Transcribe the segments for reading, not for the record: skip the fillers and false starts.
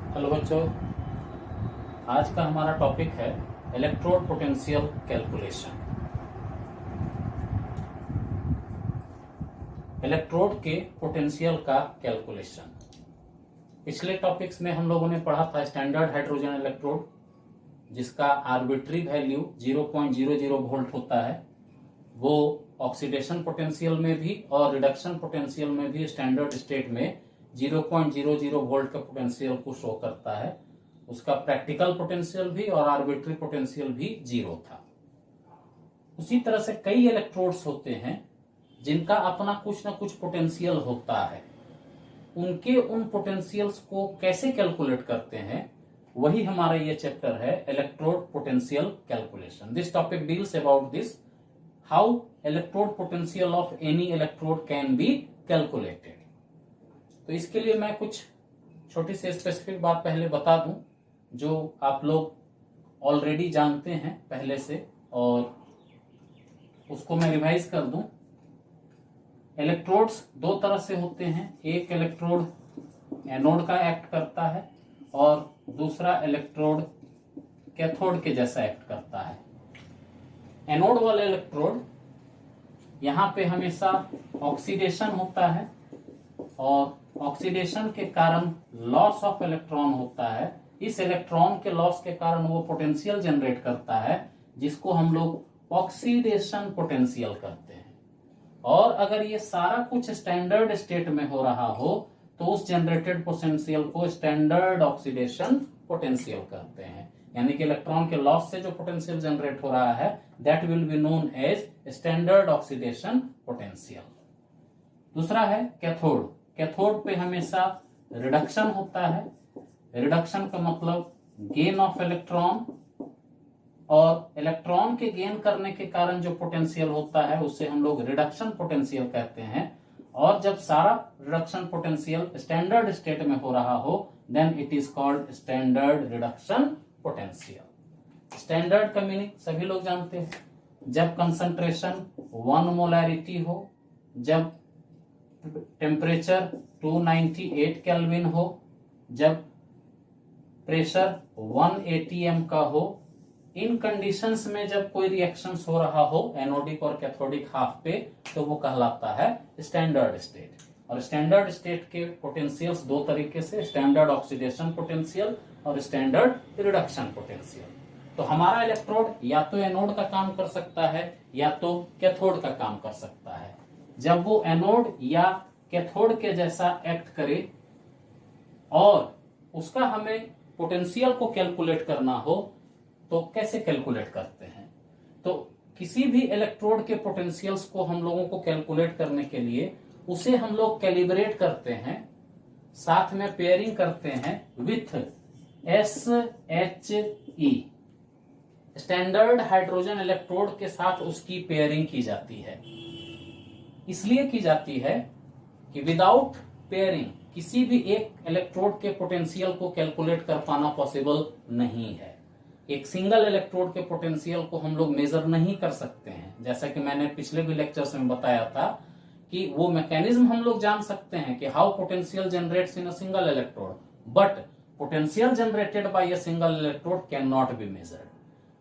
Hello बच्चों, आज का हमारा टॉपिक है इलेक्ट्रोड पोटेंशियल कैलकुलेशन। इलेक्ट्रोड के पोटेंशियल का कैलकुलेशन। पिछले टॉपिक्स में हम लोगों ने पढ़ा था स्टैंडर्ड हाइड्रोजन इलेक्ट्रोड, जिसका आर्बिट्री वैल्यू 0.00 वोल्ट होता है। वो ऑक्सीडेशन पोटेंशियल में भी और रिडक्शन पोटेंशियल में भी स्टैंडर्ड स्टेट में 0.00 वोल्ट का पोटेंशियल को शो करता है। उसका प्रैक्टिकल पोटेंशियल भी और आर्बिट्री पोटेंशियल भी 0 था। उसी तरह से कई इलेक्ट्रोड्स होते हैं जिनका अपना कुछ ना कुछ पोटेंशियल होता है। उनके उन पोटेंशियल्स को कैसे कैलकुलेट करते हैं, वही हमारा ये चैप्टर है, electrode potential calculation. This topic deals about this, how electrode potential of any electrode can be calculated. तो इसके लिए मैं कुछ छोटी सी स्पेसिफिक बात पहले बता दूं, जो आप लोग ऑलरेडी जानते हैं पहले से, और उसको मैं रिवाइज कर दूं। इलेक्ट्रोड्स दो तरह से होते हैं। एक इलेक्ट्रोड एनोड का एक्ट करता है और दूसरा इलेक्ट्रोड कैथोड के जैसा एक्ट करता है। एनोड वाले इलेक्ट्रोड, यहां पे हमेशा ऑक्सीडेशन होता है और ऑक्सीडेशन के कारण लॉस ऑफ इलेक्ट्रॉन होता है। इस इलेक्ट्रॉन के लॉस के कारण वो पोटेंशियल जनरेट करता है, जिसको हम लोग ऑक्सीडेशन पोटेंशियल कहते हैं। और अगर ये सारा कुछ स्टैंडर्ड स्टेट में हो रहा हो तो उस जनरेटेड पोटेंशियल को स्टैंडर्ड ऑक्सीडेशन पोटेंशियल कहते हैं। यानी कि इलेक्ट्रॉन के लॉस से जो पोटेंशियल जनरेट हो रहा है, that will be known as standard oxidation potential. दूसरा है कैथोड। कैथोड पे हमेशा रिडक्शन होता है। रिडक्शन का मतलब गेन ऑफ इलेक्ट्रॉन, और इलेक्ट्रॉन के गेन करने के कारण जो पोटेंशियल होता है उसे हम लोग रिडक्शन पोटेंशियल कहते हैं। और जब सारा रिडक्शन पोटेंशियल स्टैंडर्ड स्टेट में हो रहा हो, then it is called standard reduction potential. Standard का मीनिंग सभी लोग जानते हैं। जब कंसंट्रेशन 1 मोलैरिटी हो, जब टेम्परेचर 298 केल्विन हो, जब प्रेशर 1 atm का हो, इन कंडीशंस में जब कोई रिएक्शंस हो रहा हो एनोडिक और कैथोडिक हाफ पे, तो वो कहलाता है स्टैंडर्ड स्टेट। और स्टैंडर्ड स्टेट के पोटेंशियल्स दो तरीके से, स्टैंडर्ड ऑक्सीडेशन पोटेंशियल और स्टैंडर्ड रिडक्शन पोटेंशियल। तो हमारा इलेक्ट्रोड या तो एनोड का काम कर सकता है या तो कैथोड का काम कर सकता है। जब वो एनोड या कैथोड के जैसा एक्ट करे और उसका हमें पोटेंशियल को कैलकुलेट करना हो, तो कैसे कैलकुलेट करते हैं? तो किसी भी इलेक्ट्रोड के पोटेंशियल्स को हम लोगों को कैलकुलेट करने के लिए उसे हम लोग कैलिब्रेट करते हैं, साथ में पेयरिंग करते हैं with SHE। Standard hydrogen electrode के साथ उसकी पेयरिंग की जाती है। इसलिए की जाती है कि विदाउट पेयरिंग किसी भी एक इलेक्ट्रोड के पोटेंशियल को कैलकुलेट कर पाना पॉसिबल नहीं है। एक सिंगल इलेक्ट्रोड के पोटेंशियल को हम लोग मेजर नहीं कर सकते हैं। जैसा कि मैंने पिछले भी लेक्चर्स में बताया था कि वो मैकेनिज्म हम लोग जान सकते हैं कि how potential generates in a single electrode, but potential generated by a single electrode can not be measured.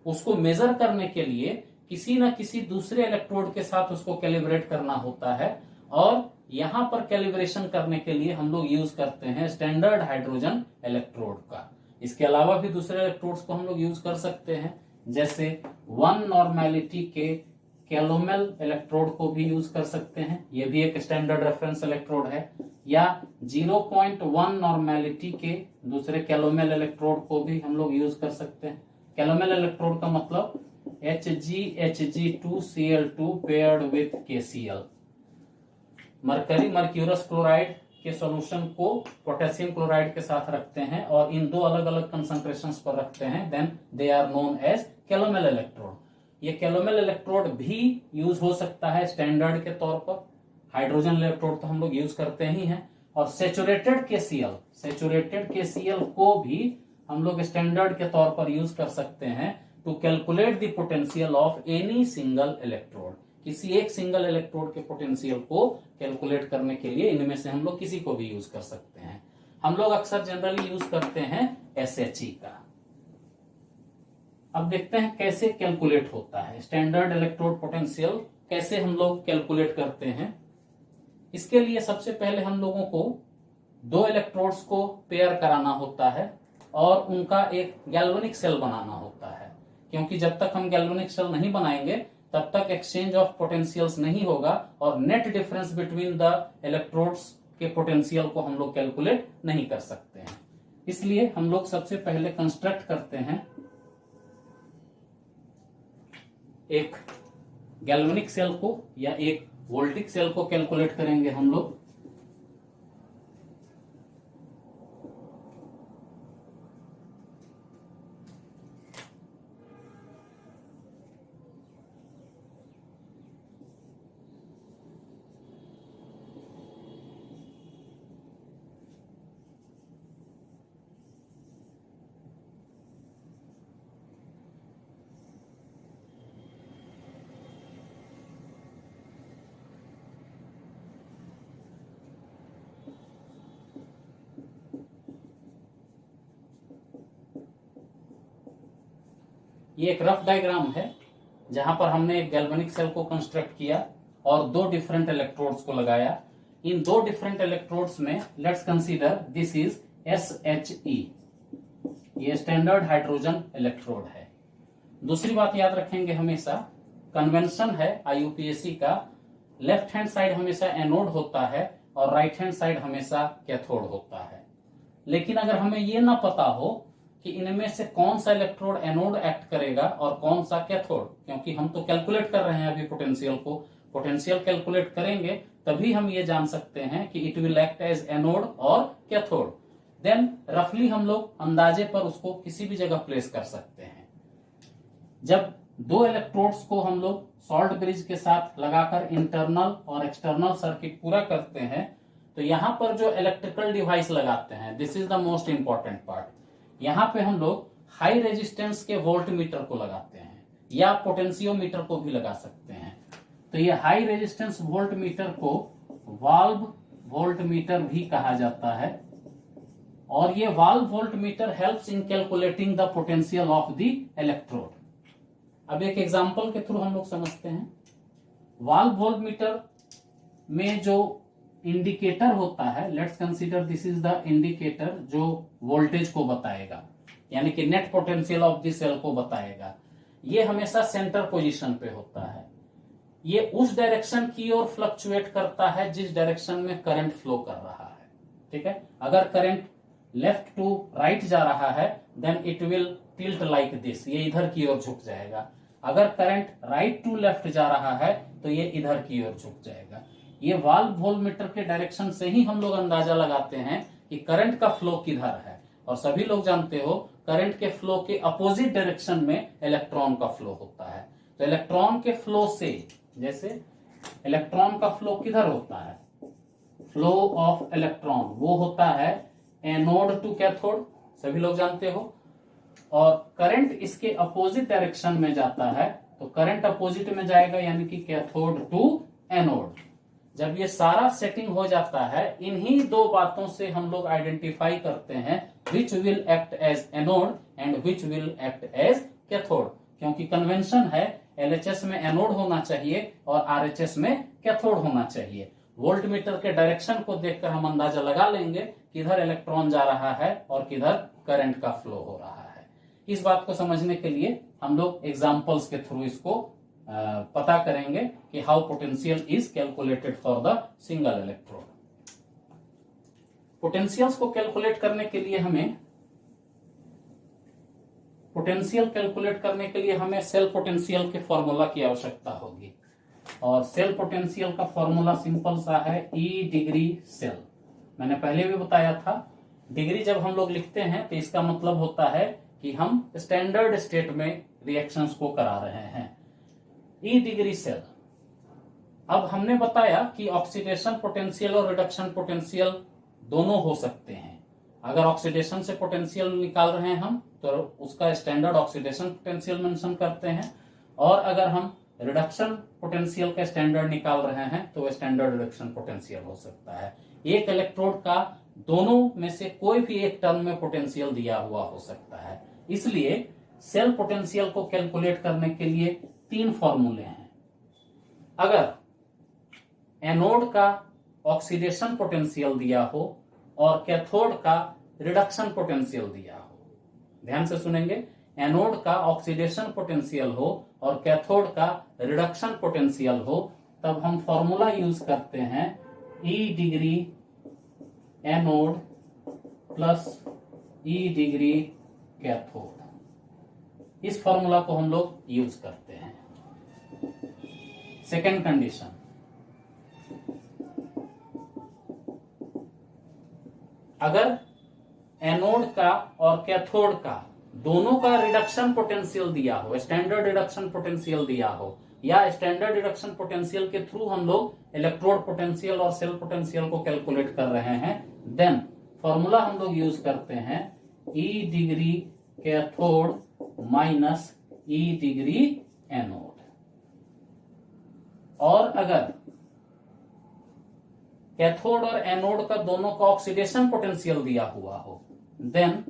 उसको मेजर करने के लिए किसी न किसी दूसरे इलेक्ट्रोड के साथ उसको कैलिब्रेट करना होता है, और यहां पर कैलिब्रेशन करने के लिए हम लोग यूज करते हैं स्टैंडर्ड हाइड्रोजन इलेक्ट्रोड का। इसके अलावा भी दूसरे इलेक्ट्रोड्स को हम लोग यूज कर सकते हैं, जैसे 1 नॉर्मेलिटी के कैलोमेल इलेक्ट्रोड को भी यूज कर सकते हैं, ये भी एक स्टैंडर्ड रेफरेंस इलेक्ट्रोड है। या 0.1 नॉर्मेलिटी के दूसरे कैलोमेल इलेक्ट्रोड को भी हम लोग यूज कर सकते हैं। कैलोमेल इलेक्ट्रोड का मतलब HgHg2Cl2 paired with KCl। Mercury mercurous chloride के सॉल्यूशन को पोटेशियम क्लोराइड के साथ रखते हैं और इन दो अलग अलग कंसंट्रेशंस पर रखते हैं, then they are known as calomel electrode. ये कैलोमेल इलेक्ट्रोड भी यूज हो सकता है स्टैंडर्ड के तौर पर। हाइड्रोजन इलेक्ट्रोड तो हम लोग यूज करते ही हैं। और सेचुरेटेड KCl को भी हम लोग स्टैंडर्ड के तौर पर यूज कर सकते हैं to calculate the potential of any single electrode. किसी एक सिंगल इलेक्ट्रोड के पोटेंशियल को कैलकुलेट करने के लिए इनमें से हम लोग किसी को भी यूज कर सकते हैं। हम लोग अक्सर जनरली यूज करते हैं SHE का। अब देखते हैं कैसे कैलकुलेट होता है स्टैंडर्ड इलेक्ट्रोड पोटेंशियल, कैसे हम लोग कैलकुलेट करते हैं। इसके लिए सबसे पहले हम लोगों को दो इलेक्ट्रोड्स को पेयर कराना होता है और उनका एक गैल्वेनिक सेल बनाना होता है, क्योंकि जब तक हम गैल्वेनिक सेल नहीं बनाएंगे तब तक एक्सचेंज ऑफ पोटेंशियल्स नहीं होगा और net difference between the electrodes के पोटेंशियल को हम लोग कैलकुलेट नहीं कर सकते हैं। इसलिए हम लोग सबसे पहले कंस्ट्रक्ट करते हैं एक गैल्वेनिक सेल को या एक वोल्टिक सेल को कैलकुलेट करेंगे हम लोग। ये एक रफ डायग्राम है जहां पर हमने एक गैल्वेनिक सेल को कंस्ट्रक्ट किया और दो डिफरेंट इलेक्ट्रोड्स को लगाया। इन दो डिफरेंट इलेक्ट्रोड्स में let's consider this is SHE, ये स्टैंडर्ड हाइड्रोजन इलेक्ट्रोड है। दूसरी बात याद रखेंगे हमेशा, कन्वेंशन है IUPAC का, लेफ्ट हैंड साइड हमेशा एनोड होता है और राइट हैंड साइड हमेशा कैथोड होता है। लेकिन अगर हमें ये ना पता हो कि इनमें से कौन सा इलेक्ट्रोड एनोड एक्ट करेगा और कौन सा कैथोड, क्योंकि हम तो कैलकुलेट कर रहे हैं अभी पोटेंशियल को, पोटेंशियल कैलकुलेट करेंगे तभी हम ये जान सकते हैं कि it will act as anode और कैथोड। देन रफली हम लोग अंदाजे पर उसको किसी भी जगह प्लेस कर सकते हैं। जब दो इलेक्ट्रोड्स को हम लोग सॉल्ट ब्रिज के साथ लगाकर इंटरनल और एक्सटर्नल सर्किट पूरा करते हैं तो यहां पर जो इलेक्ट्रिकल डिवाइस लगाते हैं, this is the most important part, यहां पे हम लोग हाई रेजिस्टेंस के वोल्ट मीटर को लगाते हैं या पोटेंशियोमीटर को भी लगा सकते हैं। तो ये हाई रेजिस्टेंस वोल्ट मीटर को वाल्व वोल्ट मीटर भी कहा जाता है और ये valve volt meter helps in calculating the potential of the electrode. अब एक एग्जांपल के थ्रू हम लोग समझते हैं। वाल्व वोल्ट मीटर में जो इंडिकेटर होता है, let's consider this is the indicator जो वोल्टेज को बताएगा, यानी कि net potential of the cell को बताएगा। ये हमेशा सेंटर पोजीशन पे होता है। ये उस डायरेक्शन की ओर फ्लक्चुएट करता है जिस डायरेक्शन में करंट फ्लो कर रहा है। ठीक है, अगर करंट लेफ्ट टू राइट जा रहा है then it will tilt like this, ये इधर की ओर झुक जाएगा। अगर करंट राइट टू लेफ्ट जा रहा है तो ये इधर की ओर झुक जाएगा। ये वाल्व वोल्टमीटर के डायरेक्शन से ही हम लोग अंदाजा लगाते हैं कि करंट का फ्लो किधर है, और सभी लोग जानते हो करंट के फ्लो के अपोजिट डायरेक्शन में इलेक्ट्रॉन का फ्लो होता है। तो इलेक्ट्रॉन के फ्लो से, जैसे इलेक्ट्रॉन का फ्लो किधर होता है, फ्लो ऑफ इलेक्ट्रॉन वो होता है एनोड टू कैथोड, सभी लोग जानते हो, और करंट इसके अपोजिट डायरेक्शन में जाता है तो करंट अपोजिट में जाएगा यानी कि कैथोड टू एनोड। जब ये सारा सेटिंग हो जाता है, इन्हीं दो बातों से हम लोग आइडेंटिफाई करते हैं which will act as anode and which will act as cathode, क्योंकि कन्वेंशन है LHS में एनोड होना चाहिए और RHS में कैथोड होना चाहिए। वोल्ट मीटर के डायरेक्शन को देखकर हम अंदाजा लगा लेंगे किधर इलेक्ट्रॉन जा रहा है और किधर करंट का फ्लो हो रहा है। इस बात को समझने के लिए हम लोग एग्जांपल्स के थ्रू इसको पता करेंगे कि how potential is calculated for the single electrode. Potentials को कैलकुलेट करने के लिए हमें सेल पोटेंशियल के फॉर्मूला की आवश्यकता होगी, और सेल पोटेंशियल का फॉर्मूला सिंपल सा है E डिग्री सेल। मैंने पहले भी बताया था, डिग्री जब हम लोग लिखते हैं तो इसका मतलब होता है कि हम स्टैंडर्ड स्टेट में रिएक्शंस को करा रहे हैं। E degree cell. अब हमने बताया कि ऑक्सीडेशन पोटेंशियल और रिडक्शन पोटेंशियल दोनों हो सकते हैं। अगर ऑक्सीडेशन से पोटेंशियल निकाल रहे हैं हम तो उसका स्टैंडर्ड ऑक्सीडेशन पोटेंशियल मेंशन करते हैं, और अगर हम रिडक्शन पोटेंशियल का स्टैंडर्ड निकाल रहे हैं तो वह स्टैंडर्ड रिडक्शन पोटेंशियल हो सकता है। एक इलेक्ट्रोड का दोनों में से कोई भी एक टर्म में पोटेंशियल दिया हुआ हो सकता है। इसलिए सेल पोटेंशियल को कैलकुलेट करने के लिए 3 फॉर्मूले हैं। अगर एनोड का ऑक्सीडेशन पोटेंशियल दिया हो और कैथोड का रिडक्शन पोटेंशियल दिया हो, ध्यान से सुनेंगे, एनोड का ऑक्सीडेशन पोटेंशियल हो और कैथोड का रिडक्शन पोटेंशियल हो, तब हम फॉर्मूला यूज करते हैं E degree anode plus E degree cathode. इस फॉर्मूला को हम लोग यूज करते हैं। सेकेंड कंडीशन, अगर एनोड का और कैथोड का दोनों का रिडक्शन पोटेंशियल दिया हो, स्टैंडर्ड रिडक्शन पोटेंशियल दिया हो, या स्टैंडर्ड रिडक्शन पोटेंशियल के थ्रू हम लोग इलेक्ट्रोड पोटेंशियल और सेल पोटेंशियल को कैलकुलेट कर रहे हैं, देन फॉर्मूला हम लोग यूज करते हैं E degree cathode minus E degree anode. और अगर कैथोड और एनोड का दोनों का ऑक्सीडेशन पोटेंशियल दिया हुआ हो, देन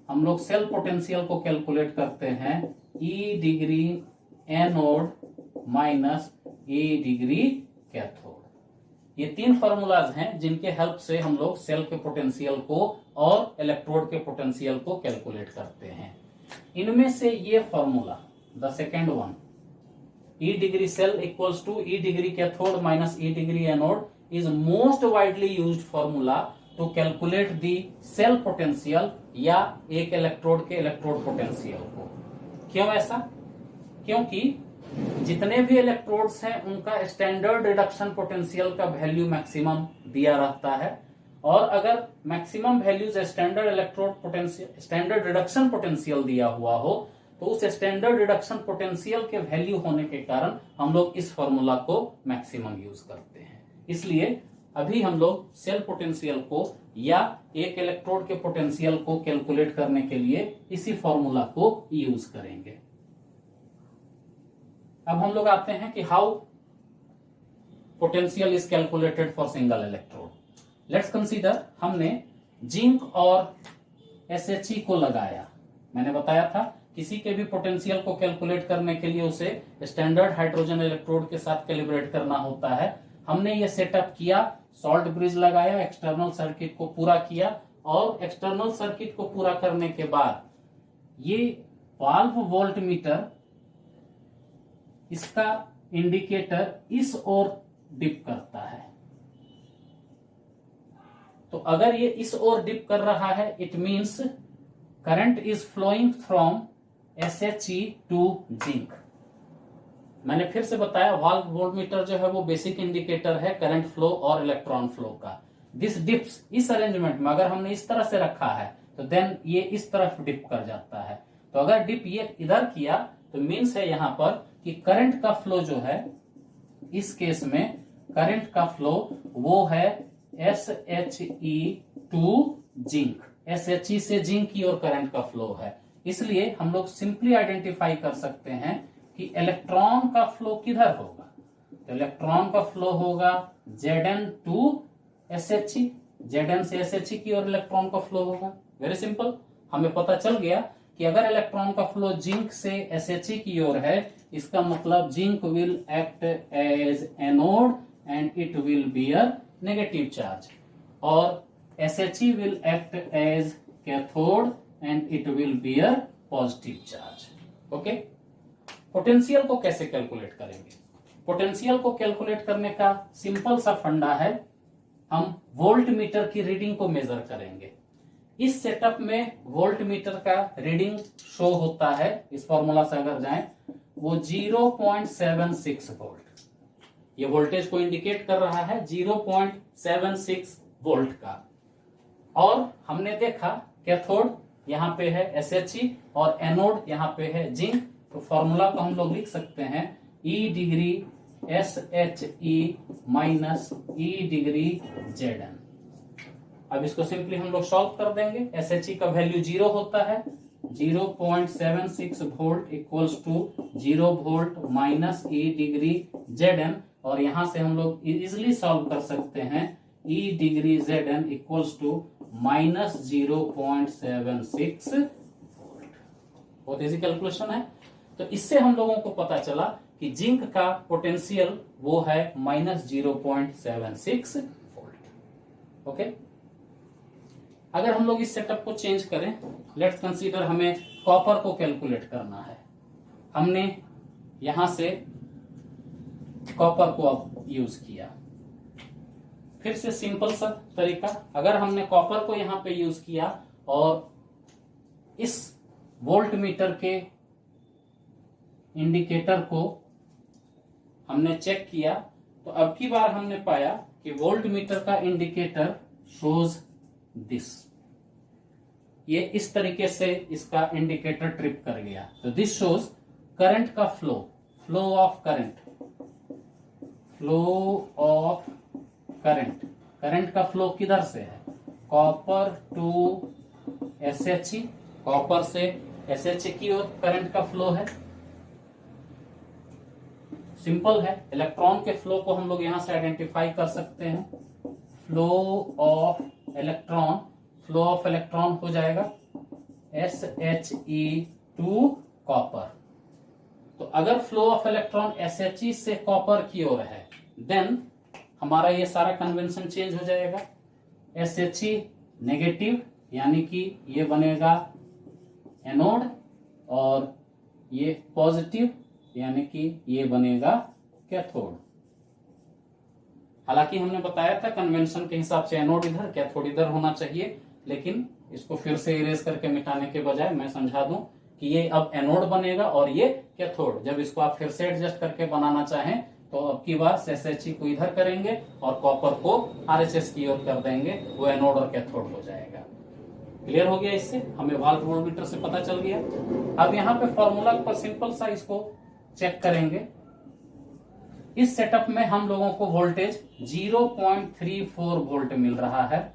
हम लोग सेल पोटेंशियल को कैलकुलेट करते हैं E degree anode minus E degree cathode. ये 3 फॉर्मूलाज हैं जिनके हेल्प से हम लोग सेल के पोटेंशियल को और इलेक्ट्रोड के पोटेंशियल को कैलकुलेट करते हैं। इनमें से ये formula, the second one, E degree cell equals to E degree cathode minus E degree anode, is most widely used formula to calculate the cell potential या एक इलेक्ट्रोड के इलेक्ट्रोड पोटेंशियल को। क्यों ऐसा? क्योंकि जितने भी इलेक्ट्रोड्स हैं उनका स्टैंडर्ड रिडक्शन पोटेंशियल का वैल्यू मैक्सिमम दिया रहता है, और अगर maximum values standard electrode potential, standard reduction potential दिया हुआ हो, तो उस स्टैंडर्ड रिडक्शन पोटेंशियल के वैल्यू होने के कारण हम लोग इस फॉर्मूला को मैक्सिमम यूज करते हैं। इसलिए अभी हम लोग सेल पोटेंशियल को या एक इलेक्ट्रोड के पोटेंशियल को कैलकुलेट करने के लिए इसी फॉर्मूला को यूज करेंगे। अब हम लोग आते हैं कि how potential is calculated for single electrode. Let's consider, हमने जिंक और SHE को लगाया। मैंने बताया था किसी के भी पोटेंशियल को कैलकुलेट करने के लिए उसे स्टैंडर्ड हाइड्रोजन इलेक्ट्रोड के साथ कैलिब्रेट करना होता है। हमने ये सेटअप किया, सॉल्ट ब्रिज लगाया, एक्सटर्नल सर्किट को पूरा किया, और एक्सटर्नल सर्किट को पूरा करने के बाद ये वाल्व वोल्ट मीटर, इसका इंडिकेटर इस ओर डिप करता है। तो अगर ये इस ओर डिप कर रहा है, it means current is flowing from SHE to zinc. मैंने फिर से बताया, वाल्व वोल्टमीटर जो है वो बेसिक इंडिकेटर है करंट फ्लो और इलेक्ट्रॉन फ्लो का। दिस डिप्स, इस अरेंजमेंट में अगर हमने इस तरह से रखा है तो देन ये इस तरफ डिप कर जाता है। तो अगर डिप ये इधर किया तो मीन्स है यहां पर कि करंट का फ्लो जो है, इस केस में करंट का फ्लो वो है SHE टू जिंक। SHE से जिंक की ओर करंट का फ्लो है। इसलिए हम लोग सिंपली आइडेंटिफाई कर सकते हैं कि इलेक्ट्रॉन का फ्लो किधर होगा। तो इलेक्ट्रॉन का फ्लो होगा Zn टू SHE, Zn से SHE की ओर इलेक्ट्रॉन का फ्लो होगा। वेरी सिंपल, हमें पता चल गया कि अगर इलेक्ट्रॉन का फ्लो जिंक से SHE की ओर है, इसका मतलब zinc will act as anode and it will bear negative charge, और SHE will act as cathode and it will bear positive charge. Okay, potential को कैसे कैलकुलेट करेंगे? पोटेंशियल को कैलकुलेट करने का सिंपल सा फंडा है, हम वोल्ट मीटर की रीडिंग को मेजर करेंगे। इस सेटअप में वोल्ट मीटर का रीडिंग शो होता है, इस फॉर्मूला से अगर जाएं, वो 0.76 वोल्ट, ये वोल्टेज को इंडिकेट कर रहा है 0.76 वोल्ट का। और हमने देखा कैथोड यहां पे है SHE और एनोड यहां पे है जिंक। तो फॉर्मूला को हम लोग लिख सकते हैं E degree SHE minus E degree Zn। अब इसको सिंपली हम लोग सॉल्व कर देंगे। SHE का वैल्यू 0 होता है, 0.76 volt equals to 0 volt minus E degree Zn, और यहां से हम लोग इजिली सॉल्व कर सकते हैं E degree Zn equals to -0.76 volt. बहुत इजी कैलकुलेशन है। तो इससे हम लोगों को पता चला कि जिंक का पोटेंशियल वो है -0.76 वोल्ट। ओके, अगर हम लोग इस सेटअप को चेंज करें, लेट्स कंसीडर हमें कॉपर को कैलकुलेट करना है। हमने यहां से कॉपर को अब यूज किया। फिर से सिंपल सा तरीका, अगर हमने कॉपर को यहां पे यूज किया और इस वोल्ट मीटर के इंडिकेटर को हमने चेक किया, तो अब की बार हमने पाया कि वोल्ट मीटर का इंडिकेटर शोज दिस, ये इस तरीके से इसका इंडिकेटर ट्रिप कर गया। तो दिस शोज करंट का फ्लो ऑफ करंट, करंट का फ्लो किधर से है, कॉपर टू SHE, कॉपर से SHE की ओर करंट का फ्लो है। सिंपल है, इलेक्ट्रॉन के फ्लो को हम लोग यहां से आइडेंटिफाई कर सकते हैं। फ्लो ऑफ इलेक्ट्रॉन हो जाएगा SHE टू कॉपर। तो अगर फ्लो ऑफ इलेक्ट्रॉन SHE से कॉपर की ओर है, देन हमारा ये सारा कन्वेंशन चेंज हो जाएगा। SHE नेगेटिव, यानी कि ये बनेगा एनोड, और ये पॉजिटिव, यानी कि ये बनेगा कैथोड। हालांकि हमने बताया था कन्वेंशन के हिसाब से एनोड इधर, कैथोड इधर होना चाहिए, लेकिन इसको फिर से इरेज करके मिटाने के बजाय मैं समझा दूं कि ये अब एनोड बनेगा और ये कैथोड। जब इसको आप फिर से एडजस्ट करके बनाना चाहें तो अब की बार SHE को इधर करेंगे और कॉपर को RHS की ओर कर देंगे, वो एनोड और कैथोड हो जाएगा। क्लियर हो गया? इससे हमें वाल्ट वोल्टमीटर से पता चल गया। अब यहाँ पे फॉर्मूला पर सिंपल सा इसको चेक करेंगे। इस सेटअप में हम लोगों को वोल्टेज 0.34 वोल्ट मिल रहा है।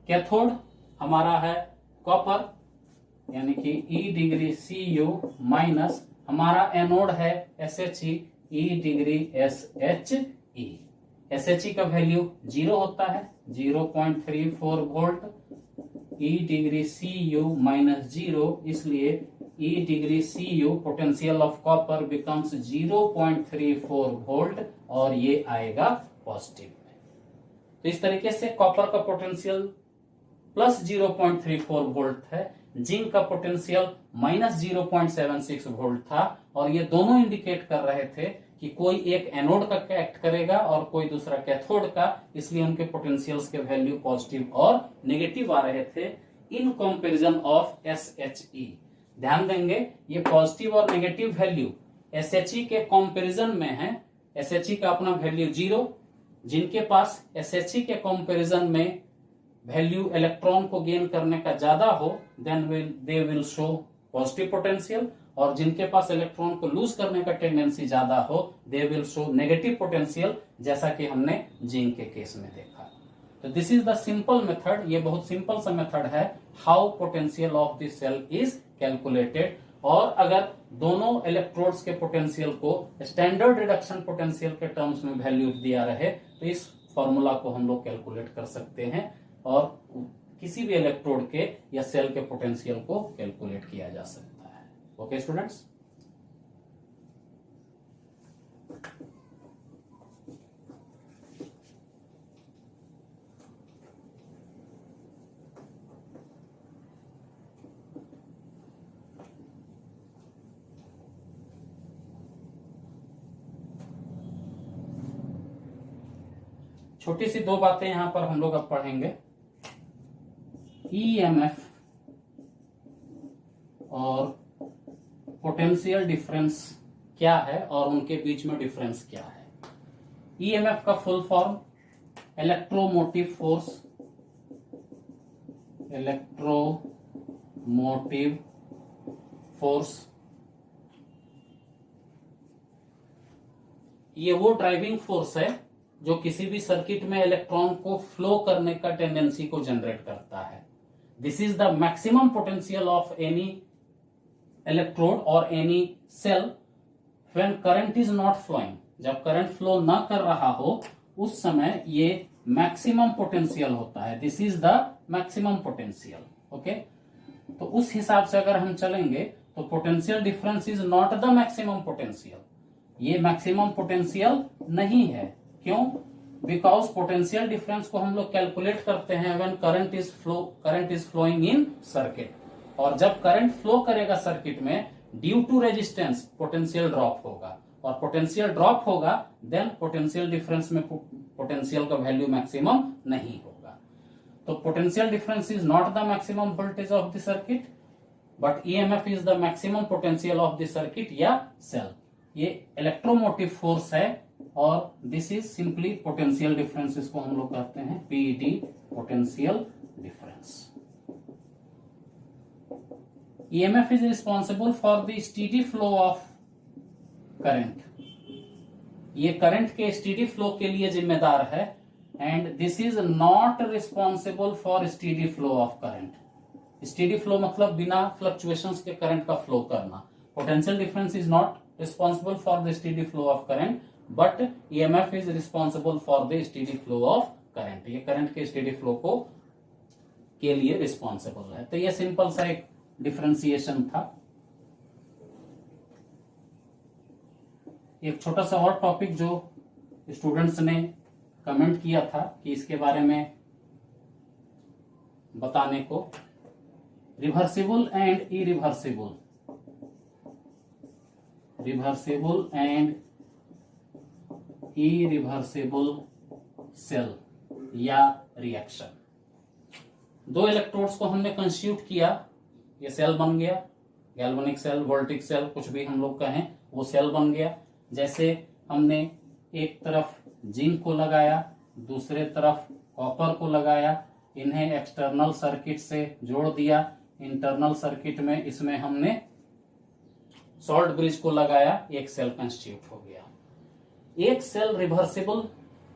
कैथोड हमारा है कॉपर, यानी कि E डिग्री Cu माइनस हमारा एनोड है SHE, E degree SHE। SHE का वैल्यू 0 होता है, 0.34 volt, E degree Cu minus 0, इसलिए E degree Cu potential of copper becomes 0.34 volt और ये आएगा पॉजिटिव में। तो इस तरीके से कॉपर का पोटेंशियल प्लस 0.34 वोल्ट है, जिंक का पोटेंशियल माइनस 0.76 वोल्ट था, और ये दोनों इंडिकेट कर रहे थे कि कोई एक एनोड का एक्ट करेगा और कोई दूसरा कैथोड का, इसलिए उनके पोटेंशियल्स के वैल्यू पॉजिटिव और नेगेटिव आ रहे थे इन कंपैरिजन ऑफ SHE। ध्यान देंगे ये पॉजिटिव और नेगेटिव वैल्यू SHE के कंपैरिजन में है। SHE का अपना वैल्यू 0, जिनके पास SHE के कंपैरिजन में वैल्यू इलेक्ट्रॉन को गेन करने का ज्यादा हो, then they will show positive potential, और जिनके पास इलेक्ट्रॉन को लूज करने का टेंडेंसी ज्यादा हो, they will show negative potential, जैसा कि हमने जिंक के केस में देखा। तो this is the simple method, ये बहुत सिंपल सा मेथड है how potential of this cell is calculated. और अगर दोनों इलेक्ट्रोड्स के पोटेंशियल को स्टैंडर्ड रिडक्शन पोटेंशियल के टर्म्स में वैल्यू दिया रहे, तो इस फॉर्मूला को हम लोग कैलकुलेट कर सकते हैं और किसी भी इलेक्ट्रोड के या सेल के पोटेंशियल को कैलकुलेट किया जा सकता है। ओके स्टूडेंट्स, छोटी सी दो बातें यहां पर हम लोग अब पढ़ेंगे। EMF और पोटेंशियल डिफरेंस क्या है और उनके बीच में डिफरेंस क्या है। EMF का फुल फॉर्म इलेक्ट्रोमोटिव फोर्स। ये वो ड्राइविंग फोर्स है जो किसी भी सर्किट में इलेक्ट्रॉन को फ्लो करने का टेंडेंसी को जनरेट करता है। This is the maximum potential of any electrode और any cell when current is not flowing. जब करंट फ्लो ना कर रहा हो, उस समय ये मैक्सिमम पोटेंशियल होता है, this is the maximum potential. Okay, तो उस हिसाब से अगर हम चलेंगे तो potential difference is not the maximum potential, ये मैक्सिमम पोटेंशियल नहीं है। क्यों? बिकॉज पोटेंशियल डिफरेंस को हम लोग कैलकुलेट करते हैं when current is flowing in circuit, और जब करंट फ्लो करेगा सर्किट में due to resistance potential drop होगा, और पोटेंशियल ड्रॉप होगा देन पोटेंशियल डिफरेंस में पोटेंशियल का वैल्यू मैक्सिमम नहीं होगा। तो potential difference is not the maximum voltage of the circuit but EMF is the maximum potential of the circuit या cell. ये इलेक्ट्रोमोटिव फोर्स है और this is simply potential difference, इसको हम लोग कहते हैं PED, potential difference. EMF is responsible for the steady flow of current, ये करंट के स्टेडी फ्लो के लिए जिम्मेदार है, and this is not responsible for steady flow of current. Steady flow मतलब बिना फ्लक्चुएशंस के करंट का फ्लो करना। Potential difference is not responsible for the steady flow of current but EMF is responsible for the steady flow of current, ये current के steady flow को के लिए रिस्पॉन्सिबल है। तो ये सिंपल सा एक डिफरेंशिएशन था। एक छोटा सा और टॉपिक जो स्टूडेंट्स ने कमेंट किया था कि इसके बारे में बताने को, reversible and irreversible, reversible and irreversible cell या रिएक्शन। दो इलेक्ट्रोड्स को हमने कंस्टिट्यूट किया, ये सेल बन गया, गैल्वेनिक सेल, वोल्टिक सेल, कुछ भी हम लोग कहें, वो सेल बन गया। जैसे हमने एक तरफ जिंक को लगाया, दूसरे तरफ कॉपर को लगाया, इन्हें एक्सटर्नल सर्किट से जोड़ दिया, इंटरनल सर्किट में इसमें हमने सॉल्ट ब्रिज को लगाया, एक सेल कंस्टिट्यूट हो गया। एक सेल रिवर्सिबल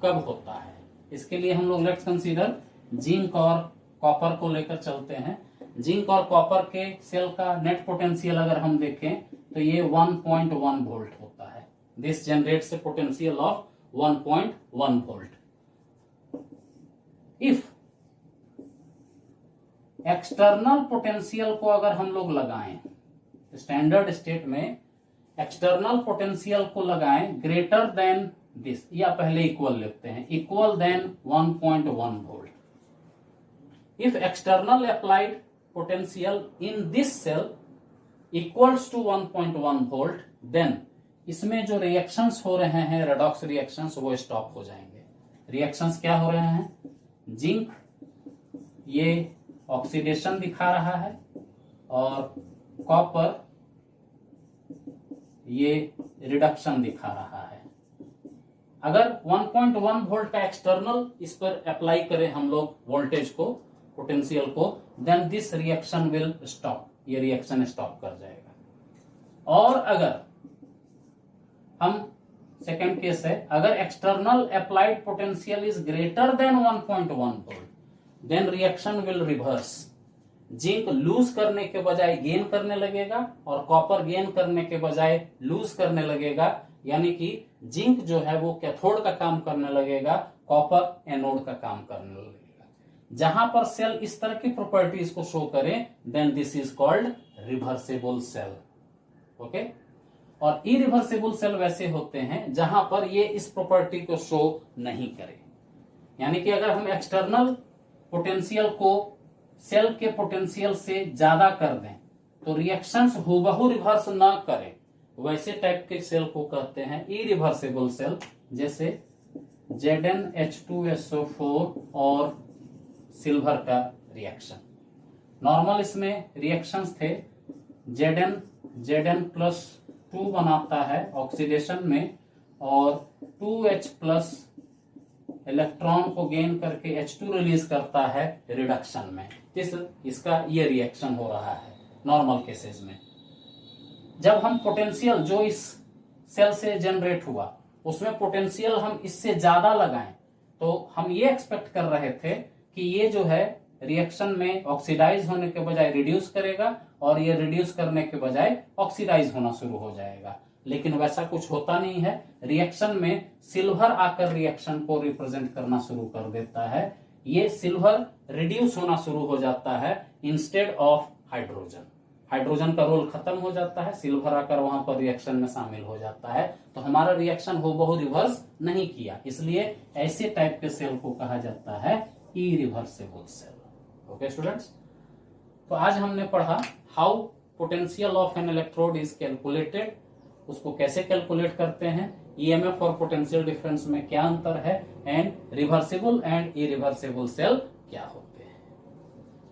कब होता है, इसके लिए हम लोग लेट्स कंसीडर जिंक और कॉपर को लेकर चलते हैं। जिंक और कॉपर के सेल का नेट पोटेंशियल अगर हम देखें तो ये 1.1 वोल्ट होता है। This generates A potential of 1.1 volt. If external potential को अगर हम लोग लगाएं, स्टैंडर्ड स्टेट में एक्सटर्नल पोटेंशियल को लगाएं ग्रेटर देन दिस, या पहले इक्वल लिखते हैं, equal than 1.1 volt. If external applied potential in this cell equals to 1.1 volt, then इसमें जो रिएक्शंस हो रहे हैं, रेडॉक्स रिएक्शंस, वो स्टॉप हो जाएंगे। रिएक्शंस क्या हो रहे हैं? जिंक ये ऑक्सीडेशन दिखा रहा है और कॉपर ये रिडक्शन दिखा रहा है। अगर 1.1 वोल्ट का एक्सटर्नल इस पर अप्लाई करें हम लोग वोल्टेज को, पोटेंशियल को, then this reaction will stop, ये रिएक्शन स्टॉप कर जाएगा। और अगर हम सेकेंड केस है, अगर external applied potential is greater than 1.1 volt then reaction will reverse. Zinc lose करने के बजाय गेन करने लगेगा और कॉपर गेन करने के बजाय लूज करने लगेगा, यानी कि जिंक जो है वो कैथोड का काम करने लगेगा, कॉपर एनोड का काम करने लगेगा। जहां पर सेल इस तरह की प्रॉपर्टीज को शो करें then this is called reversible cell. Okay, और इरिवर्सिबल सेल वैसे होते हैं जहां पर ये इस प्रॉपर्टी को शो नहीं करे, यानी कि अगर हम एक्सटर्नल पोटेंशियल को सेल के पोटेंशियल से ज्यादा कर दें तो रिएक्शंस हुबहू रिवर्स ना करे, वैसे टाइप के सेल को कहते हैं इरिवर्सिबल सेल। जैसे ZnH2SO4 और सिल्वर का रिएक्शन, नॉर्मल इसमें रिएक्शंस थे, Zn+2 बनाता है ऑक्सीडेशन में और 2H+ इलेक्ट्रॉन को गेन करके H2 रिलीज करता है रिडक्शन में। इसका ये रिएक्शन हो रहा है नॉर्मल केसेस में। जब हम पोटेंशियल जो इस सेल से जनरेट हुआ उसमें पोटेंशियल हम इससे ज्यादा लगाएं तो हम ये एक्सपेक्ट कर रहे थे कि ये जो है रिएक्शन में ऑक्सीडाइज होने के बजाय रिड्यूस करेगा और ये रिड्यूस करने के बजाय ऑक्सीडाइज होना शुरू हो जाएगा। लेकिन वैसा कुछ होता नहीं है। रिएक्शन में सिल्वर आकर रिएक्शन को रिप्रेजेंट करना शुरू कर देता है। ये सिल्वर रिड्यूस होना शुरू हो जाता है इंस्टेड ऑफ हाइड्रोजन। हाइड्रोजन का रोल खत्म हो जाता है, सिल्वर आकर वहां पर रिएक्शन में शामिल हो जाता है। तो हमारा रिएक्शन हूबहू रिवर्स नहीं किया, इसलिए ऐसे टाइप के सेल को कहा जाता है इरिवर्सिबल सेल। ओके स्टूडेंट्स, तो आज हमने पढ़ा how potential of N electrode is calculated, उसको कैसे कैलकुलेट करते हैं, ईएमएफ और पोटेंशियल डिफरेंस में क्या अंतर है, and reversible and irreversible cell क्या होते हैं।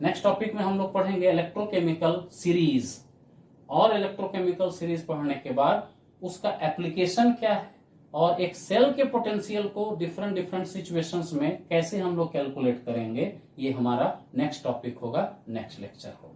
नेक्स्ट टॉपिक में हम लोग पढ़ेंगे इलेक्ट्रोकेमिकल सीरीज, और इलेक्ट्रोकेमिकल सीरीज पढ़ने के बाद उसका एप्लीकेशन क्या है और एक सेल के पोटेंशियल को डिफरेंट डिफरेंट सिचुएशंस में कैसे हम लोग कैलकुलेट करेंगे, ये हमारा नेक्स्ट टॉपिक होगा, नेक्स्ट लेक्चर होगा।